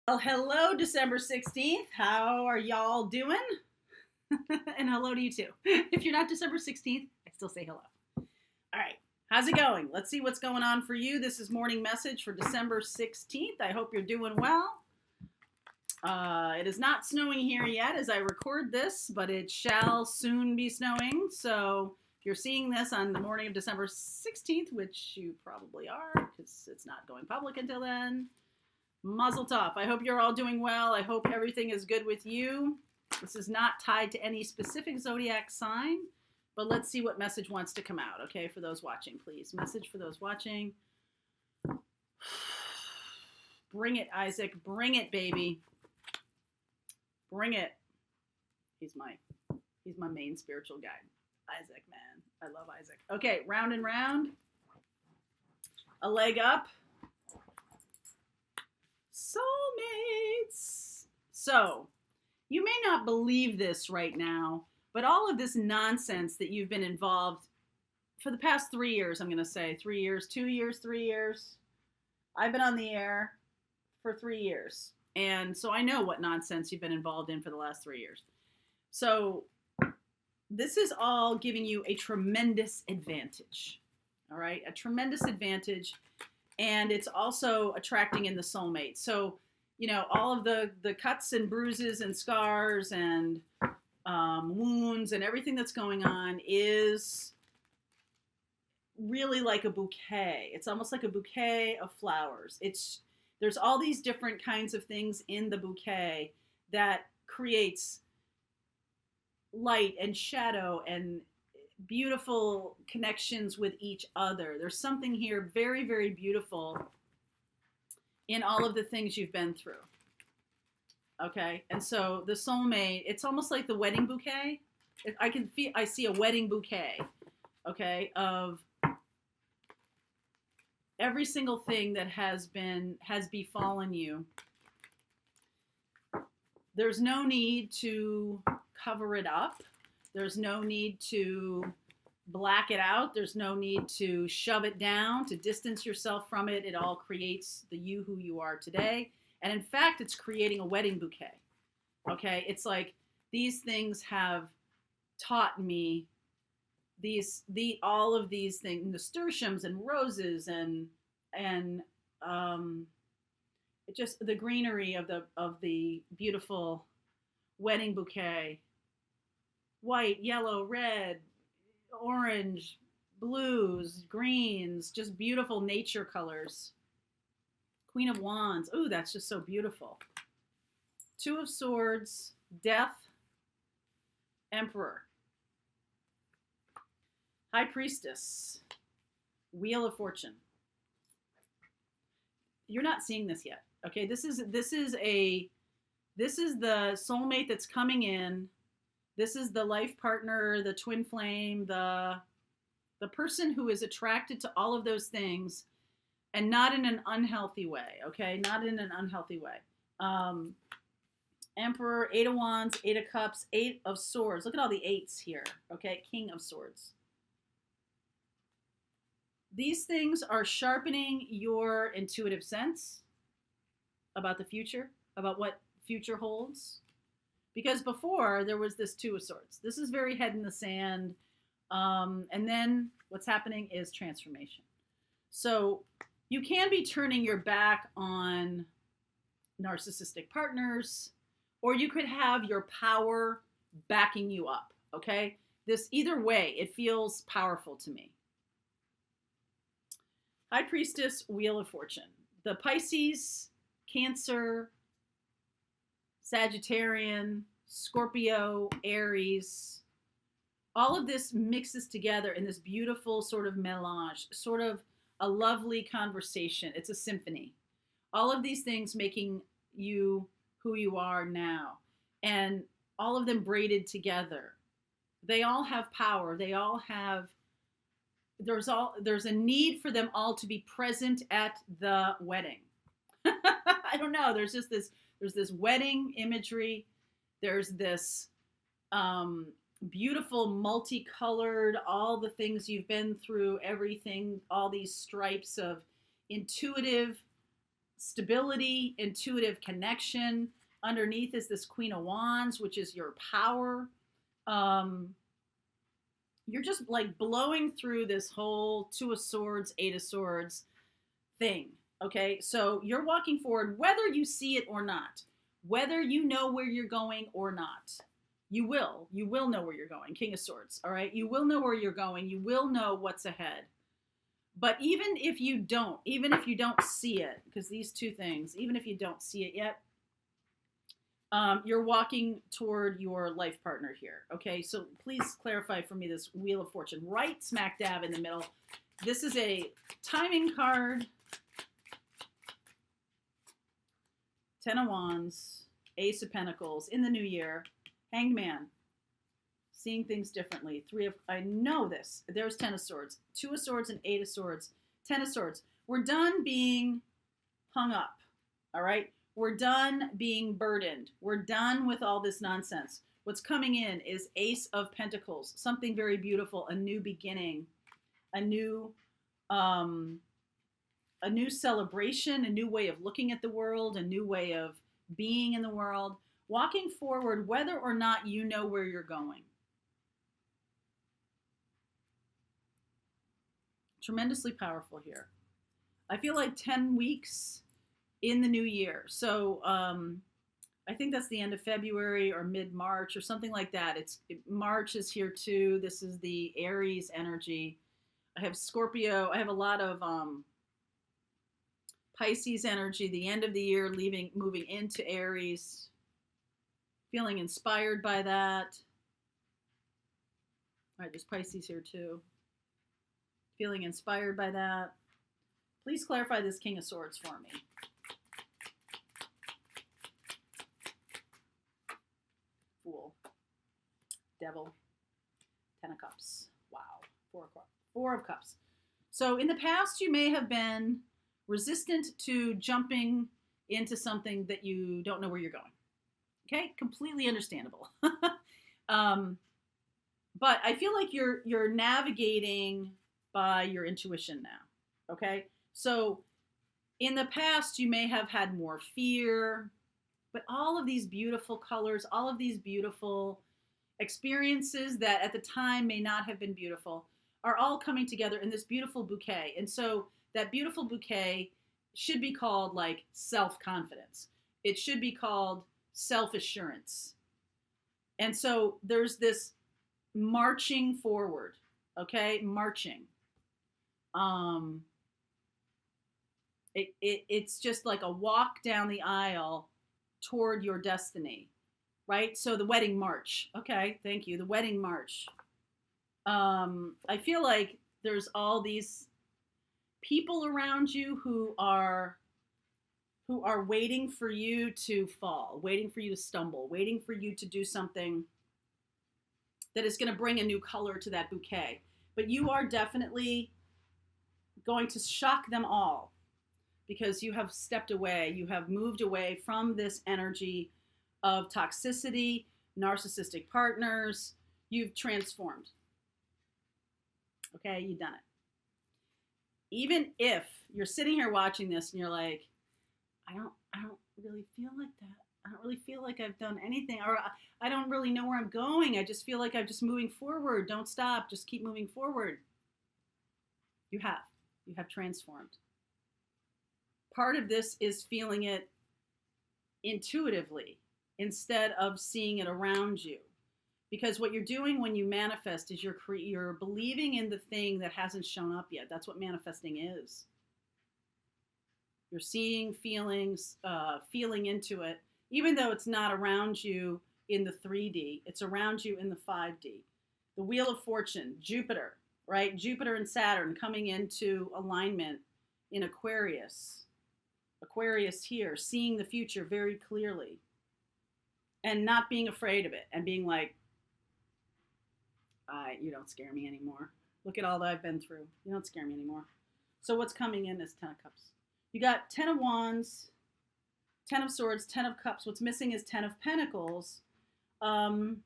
Well, hello, December 16th. How are y'all doing? And hello to you too. If you're not December 16th, I still say hello. All right. How's it going? Let's see what's going on for you. This is morning message for December 16th. I hope you're doing well. It is not snowing here yet as I record this, but it shall soon be snowing. So if you're seeing this on the morning of December 16th, which you probably are because it's not going public until then, Muzzle tough. I hope you're all doing well. I hope everything is good with you. This is not tied to any specific zodiac sign, but let's see what message wants to come out, okay, for those watching, please. Message for those watching. Bring it, Isaac. Bring it, baby. Bring it. He's my main spiritual guide. Isaac, man. I love Isaac. Okay, round and round. A leg up. Soulmates. So, you may not believe this right now, but all of this nonsense that you've been involved for the past 3 years, I'm going to say 3 years, 2 years, 3 years. I've been on the air for 3 years. And so I know what nonsense you've been involved in for the last 3 years. So this is all giving you a tremendous advantage. All right? A tremendous advantage. And it's also attracting in the soulmate. So, you know, all of the cuts and bruises and scars and wounds and everything that's going on is really like a bouquet. It's almost like a bouquet of flowers. There's all these different kinds of things in the bouquet that creates light and shadow and beautiful connections with each other. There's something here very, very beautiful in all of the things you've been through. Okay, and so the soulmate, it's almost like the wedding bouquet. I see a wedding bouquet, okay, of every single thing that has befallen you. There's no need to cover it up. There's no need to black it out. There's no need to shove it down, to distance yourself from it. It all creates the you who you are today. And in fact, it's creating a wedding bouquet. Okay? It's like these things have taught me all of these things, nasturtiums and roses and just the greenery of the beautiful wedding bouquet. White, yellow, red, orange, blues, greens, just beautiful nature colors. Queen of Wands. Ooh, that's just so beautiful. Two of Swords, Death, Emperor. High Priestess, Wheel of Fortune. You're not seeing this yet. Okay, this is the soulmate that's coming in. This is the life partner, the twin flame, the person who is attracted to all of those things and not in an unhealthy way, okay? Not in an unhealthy way. Emperor, Eight of Wands, Eight of Cups, Eight of Swords. Look at all the eights here, okay? King of Swords. These things are sharpening your intuitive sense about the future, about what future holds. Because before, there was this Two of Swords. This is very head in the sand. And then what's happening is transformation. So you can be turning your back on narcissistic partners, or you could have your power backing you up, okay? Either way, it feels powerful to me. High Priestess, Wheel of Fortune. The Pisces, Cancer, Sagittarian, Scorpio, Aries, all of this mixes together in this beautiful sort of melange, sort of a lovely conversation. It's a symphony. All of these things making you who you are now, and all of them braided together. They all have power. They all have, there's a need for them all to be present at the wedding. I don't know. There's this wedding imagery. There's this beautiful, multicolored, all the things you've been through, everything, all these stripes of intuitive stability, intuitive connection. Underneath is this Queen of Wands, which is your power. You're just like blowing through this whole Two of Swords, Eight of Swords thing. Okay, so you're walking forward, whether you see it or not, whether you know where you're going or not. You will know where you're going. King of Swords, all right? You will know where you're going. You will know what's ahead. But even if you don't see it, because these two things, even if you don't see it yet, you're walking toward your life partner here, okay? So please clarify for me this Wheel of Fortune, right smack dab in the middle. This is a timing card. Ten of Wands, Ace of Pentacles in the new year, Hanged Man, seeing things differently. I know this. There's Ten of Swords, Two of Swords and Eight of Swords, Ten of Swords. We're done being hung up, all right? We're done being burdened. We're done with all this nonsense. What's coming in is Ace of Pentacles, something very beautiful, a new beginning, a new celebration, a new way of looking at the world, a new way of being in the world, walking forward, whether or not you know where you're going. Tremendously powerful here. I feel like 10 weeks in the new year. So I think that's the end of February or mid-March or something like that. March is here too. This is the Aries energy. I have Scorpio. I have a lot of Pisces energy, the end of the year, moving into Aries. Feeling inspired by that. All right, there's Pisces here too. Feeling inspired by that. Please clarify this King of Swords for me. Fool. Devil. Ten of Cups. Wow. Four of Cups. So in the past, you may have been resistant to jumping into something that you don't know where you're going. Okay? Completely understandable. But I feel like you're navigating by your intuition now. Okay? So in the past, you may have had more fear, but all of these beautiful colors, all of these beautiful experiences that at the time may not have been beautiful are all coming together in this beautiful bouquet. And so that beautiful bouquet should be called like self-confidence. It should be called self-assurance. And so there's this marching forward, okay? Marching. It's just like a walk down the aisle toward your destiny, right? So the wedding march. Okay, thank you. The wedding march. I feel like there's all these people around you who are waiting for you to fall, waiting for you to stumble, waiting for you to do something that is going to bring a new color to that bouquet. But you are definitely going to shock them all because you have stepped away. You have moved away from this energy of toxicity, narcissistic partners. You've transformed. Okay, you've done it. Even if you're sitting here watching this and you're like, I don't really feel like that. I don't really feel like I've done anything, or I don't really know where I'm going. I just feel like I'm just moving forward. Don't stop. Just keep moving forward. You have transformed. Part of this is feeling it intuitively instead of seeing it around you. Because what you're doing when you manifest is you're believing in the thing that hasn't shown up yet. That's what manifesting is. You're seeing feelings, feeling into it, even though it's not around you in the 3D. It's around you in the 5D. The Wheel of Fortune, Jupiter, right? Jupiter and Saturn coming into alignment in Aquarius. Aquarius here, seeing the future very clearly and not being afraid of it and being like, you don't scare me anymore. Look at all that I've been through. You don't scare me anymore. So what's coming in is Ten of Cups. You got Ten of Wands, Ten of Swords, Ten of Cups. What's missing is Ten of Pentacles. That's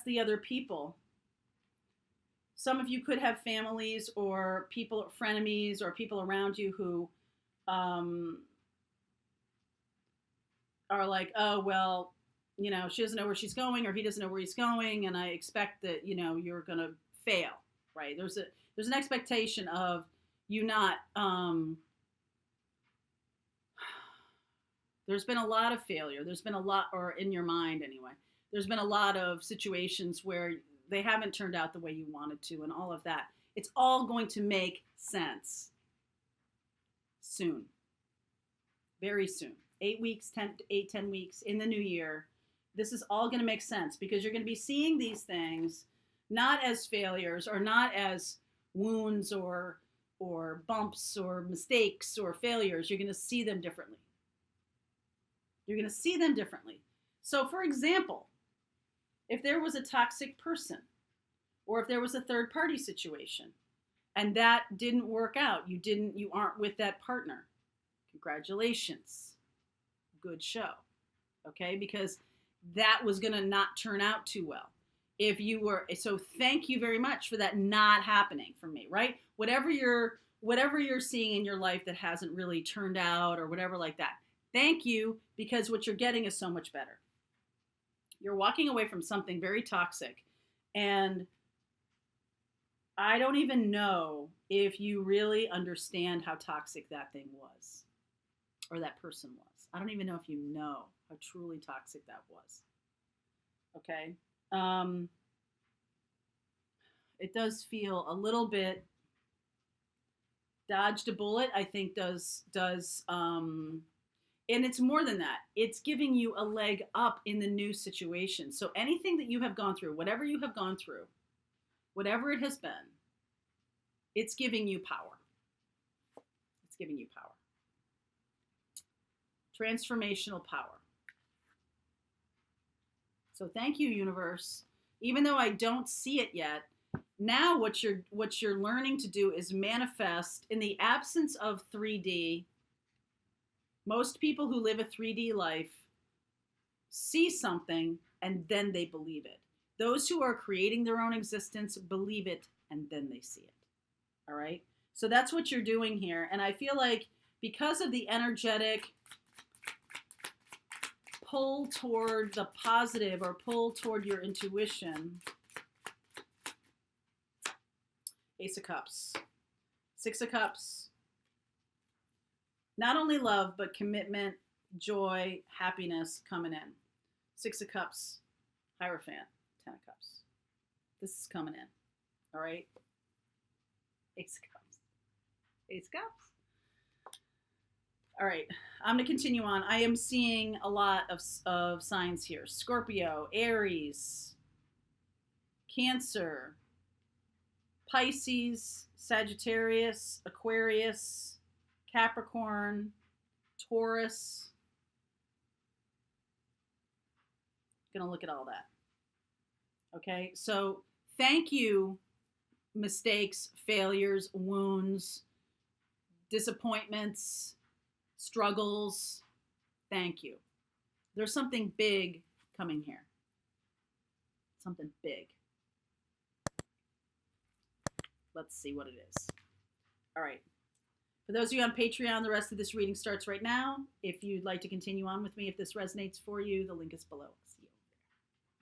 the other people. Some of you could have families or people, frenemies, or people around you who um, are like, oh, well, she doesn't know where she's going or he doesn't know where he's going. And I expect that, you're going to fail, right? There's an expectation of you not, there's been a lot of failure. There's been a lot, or in your mind anyway, there's been a lot of situations where they haven't turned out the way you wanted to and all of that. It's all going to make sense soon, very soon. 8 weeks, 10 weeks in the new year. This is all going to make sense because you're going to be seeing these things not as failures or not as wounds or bumps or mistakes or failures. You're going to see them differently. You're going to see them differently. So, for example, if there was a toxic person or if there was a third party situation and that didn't work out, you aren't with that partner, congratulations. Good show. Okay? Because that was going to not turn out too well. If you were, so thank you very much for that not happening for me, right? Whatever you're seeing in your life that hasn't really turned out or whatever like that. Thank you, because what you're getting is so much better. You're walking away from something very toxic, and I don't even know if you really understand how toxic that thing was or that person was. I don't even know if you know how truly toxic that was. Okay? It does feel a little bit dodged a bullet, I think does and it's more than that. It's giving you a leg up in the new situation. So anything that you have gone through, whatever you have gone through, whatever it has been, it's giving you power. It's giving you power. Transformational power. So thank you, universe. Even though I don't see it yet, now what you're learning to do is manifest in the absence of 3D. Most people who live a 3D life see something and then they believe it. Those who are creating their own existence believe it and then they see it. All right? So that's what you're doing here. And I feel like because of the energetic pull toward the positive or pull toward your intuition, Ace of Cups, Six of Cups, not only love, but commitment, joy, happiness coming in. Six of Cups, Hierophant, 10 of Cups. This is coming in. All right? Ace of Cups. Ace of Cups. All right. I'm going to continue on. I am seeing a lot of signs here. Scorpio, Aries, Cancer, Pisces, Sagittarius, Aquarius, Capricorn, Taurus. Gonna look at all that. Okay, so thank you, mistakes, failures, wounds, disappointments, struggles. Thank you. There's something big coming here. Something big. Let's see what it is. All right. For those of you on Patreon, the rest of this reading starts right now. If you'd like to continue on with me, if this resonates for you, the link is below.